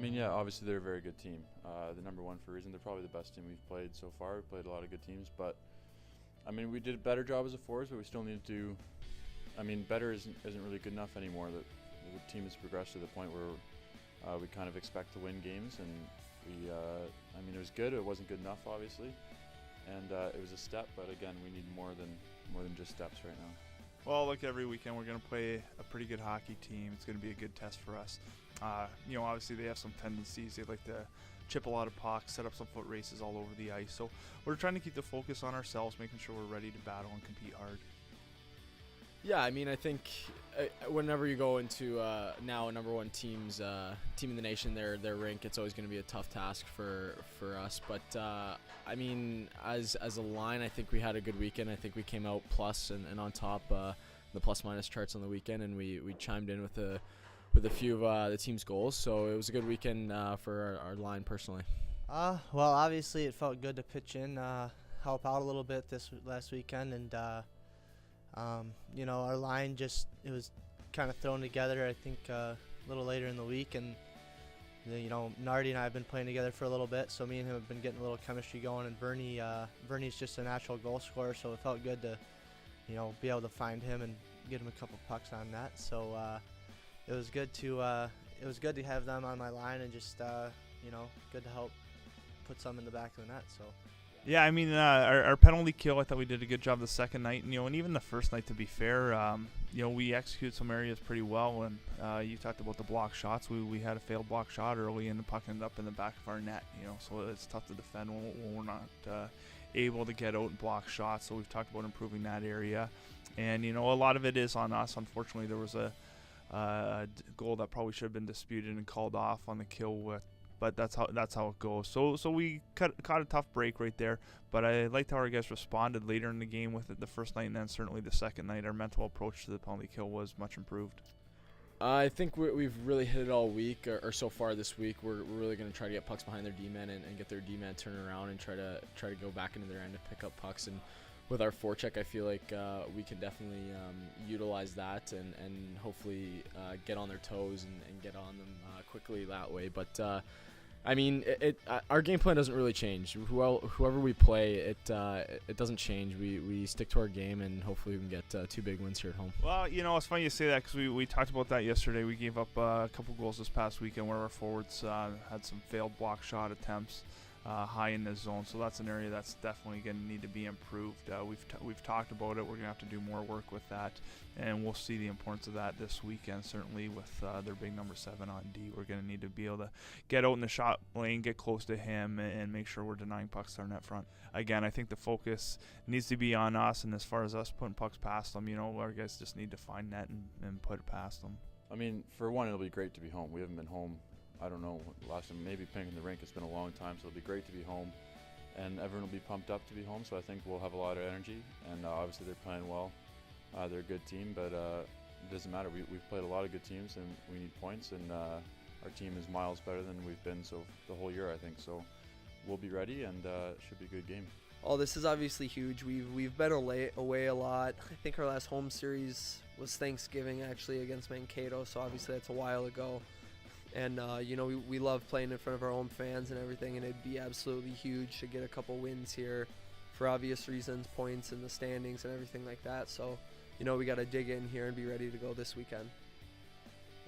Yeah, obviously they're a very good team. The number one for a reason. They're probably the best team we've played so far. We've played a lot of good teams, but we did a better job as a forwards, but we still need to do. Better isn't really good enough anymore. The team has progressed to the point where we kind of expect to win games, and we. It was good. It wasn't good enough, obviously, and it was a step. But again, we need more than just steps right now. Well, like every weekend, we're going to play a pretty good hockey team. It's going to be a good test for us. Obviously they have some tendencies. They like to chip a lot of pucks, set up some foot races all over the ice. So we're trying to keep the focus on ourselves, making sure we're ready to battle and compete hard. Yeah, I think whenever you go into now a number one team in the nation, their rink, it's always going to be a tough task for us. But as a line, I think we had a good weekend. I think we came out plus and on top the plus minus charts on the weekend, and we chimed in with a few of the team's goals. So it was a good weekend for our line personally. Well, obviously it felt good to pitch in, help out a little bit this last weekend, and our line it was kind of thrown together, I think, a little later in the week, and Nardi and I have been playing together for a little bit, so me and him have been getting a little chemistry going, and Bernie's just a natural goal scorer, so it felt good to be able to find him and get him a couple pucks on net. So it was good to have them on my line, and just good to help put some in the back of the net. So Yeah, our penalty kill, I thought we did a good job the second night, and even the first night, to be fair, we executed some areas pretty well. And you talked about the block shots. We had a failed block shot early, and the puck ended up in the back of our net. So it's tough to defend when we're not able to get out and block shots. So we've talked about improving that area, and a lot of it is on us. Unfortunately, there was a goal that probably should have been disputed and called off on the kill but that's how it goes. So we caught a tough break right there, but I liked how our guys responded later in the game with it the first night, and then certainly the second night. Our mental approach to the penalty kill was much improved. I think we've really hit it all week, or so far this week. We're really going to try to get pucks behind their D-men and get their D-men turn around and try to go back into their end and pick up pucks. And with our forecheck, I feel like we can definitely utilize that and hopefully get on their toes and get on them quickly that way. But our game plan doesn't really change. Whoever we play, it doesn't change. We stick to our game, and hopefully we can get 2 big wins here at home. Well, it's funny you say that, because we talked about that yesterday. We gave up a couple goals this past weekend where our forwards had some failed block shot attempts high in the zone. So that's an area that's definitely going to need to be improved. We've talked about it. We're going to have to do more work with that, and we'll see the importance of that this weekend, certainly with their big number 7 on D. We're going to need to be able to get out in the shot lane, get close to him, and make sure we're denying pucks to our net front. Again, I think the focus needs to be on us, and as far as us putting pucks past them, our guys just need to find net and put it past them. For one, it'll be great to be home. We haven't been home, I don't know, last time maybe playing in the rink. It's been a long time, so it'll be great to be home, and everyone will be pumped up to be home. So I think we'll have a lot of energy, and obviously they're playing well. They're a good team, but it doesn't matter. We've played a lot of good teams, and we need points, and our team is miles better than we've been the whole year, I think. So we'll be ready, and it should be a good game. Oh, this is obviously huge. We've been away a lot. I think our last home series was Thanksgiving, actually, against Mankato, so obviously that's a while ago. And, we love playing in front of our own fans and everything, and it'd be absolutely huge to get a couple wins here for obvious reasons, points in the standings and everything like that. So, we got to dig in here and be ready to go this weekend.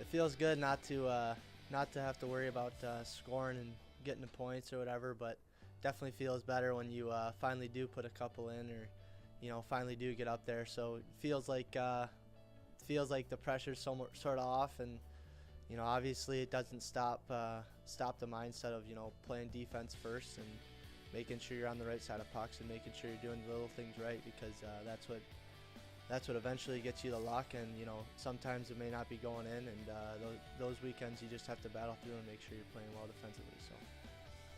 It feels good not to have to worry about scoring and getting the points or whatever, but definitely feels better when you finally do put a couple in, or finally do get up there. So it feels like the pressure's sort of off, and obviously it doesn't stop the mindset of playing defense first and making sure you're on the right side of pucks and making sure you're doing the little things right, because that's what eventually gets you the luck. And sometimes it may not be going in, and those weekends you just have to battle through and make sure you're playing well defensively. So.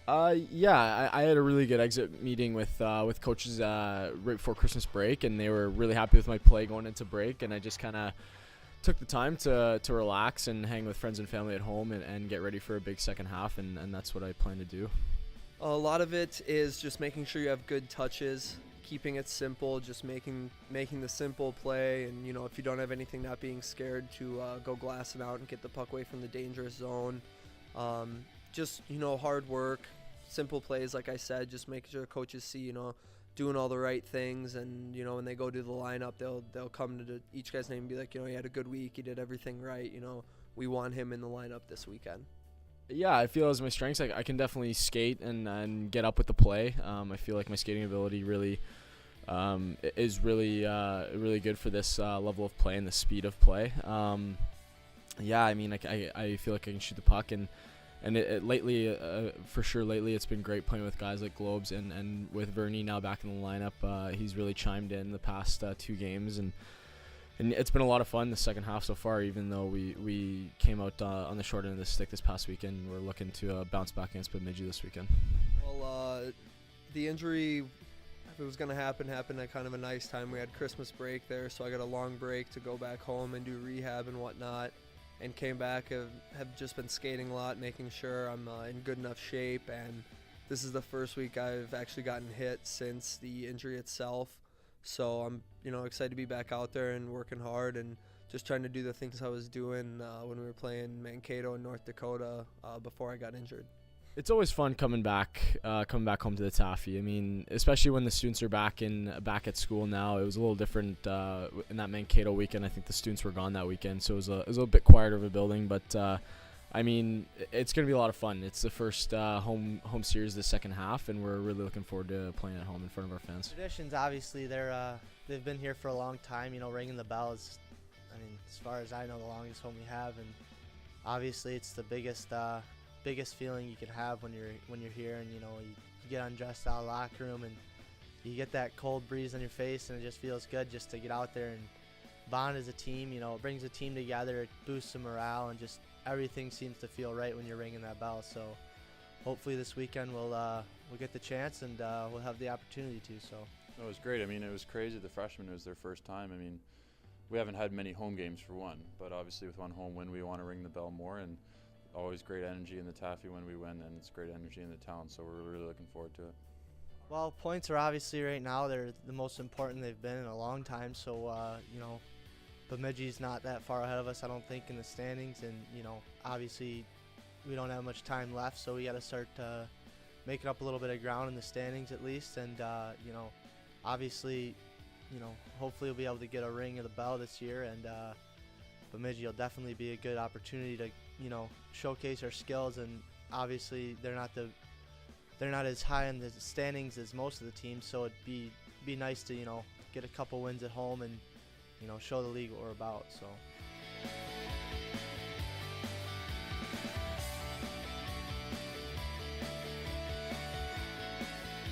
I had a really good exit meeting with coaches right before Christmas break, and they were really happy with my play going into break, and I just kind of took the time to relax and hang with friends and family at home and get ready for a big second half, and that's what I plan to do. A lot of it is just making sure you have good touches, keeping it simple, just making the simple play, and if you don't have anything, not being scared to go glass it out and get the puck away from the dangerous zone. Just, hard work, simple plays, like I said, just making sure coaches see, doing all the right things. And, when they go do the lineup, they'll come to each guy's name and be like, he had a good week, he did everything right, we want him in the lineup this weekend. Yeah, I feel as my strengths, I can definitely skate and get up with the play. I feel like my skating ability really is really good for this level of play and the speed of play. Yeah, I mean, I feel like I can shoot the puck, and lately, for sure, it's been great playing with guys like Globes and with Vernie now back in the lineup. He's really chimed in the past 2 games, and it's been a lot of fun the second half so far, even though we came out on the short end of the stick this past weekend. We're looking to bounce back against Bemidji this weekend. Well, the injury, if it was going to happened at kind of a nice time. We had Christmas break there, so I got a long break to go back home and do rehab and whatnot, and came back, have just been skating a lot, making sure I'm in good enough shape. And this is the first week I've actually gotten hit since the injury itself. So I'm, excited to be back out there and working hard and just trying to do the things I was doing when we were playing Mankato in North Dakota before I got injured. It's always fun coming back home to the Taffy. I mean, especially when the students are back at school now. It was a little different in that Mankato weekend. I think the students were gone that weekend, so it was a little bit quieter of a building. But I mean, it's going to be a lot of fun. It's the first home series of the second half, and we're really looking forward to playing at home in front of our fans. Traditions, obviously, they've been here for a long time. Ringing the bell is, as far as I know, the longest one we have, and obviously it's the biggest feeling you can have when you're here, and you get undressed out of the locker room and you get that cold breeze on your face, and it just feels good just to get out there and bond as a team. It brings a team together, it boosts the morale, and just everything seems to feel right when you're ringing that bell. So hopefully this weekend we'll get the chance, and we'll have the opportunity to. So it was great. It was crazy. The freshmen, it was their first time. We haven't had many home games for one, but obviously with one home win, we want to ring the bell more, and always great energy in the Taffy when we win, and it's great energy in the town, so we're really looking forward to it. Well, points are obviously right now, they're the most important they've been in a long time, so Bemidji's not that far ahead of us, I don't think, in the standings, and obviously we don't have much time left, so we got to start making up a little bit of ground in the standings at least, and obviously hopefully we'll be able to get a ring of the bell this year, and Bemidji will definitely be a good opportunity to showcase our skills. And obviously they're not as high in the standings as most of the teams, so it'd be nice to get a couple wins at home and show the league what we're about. So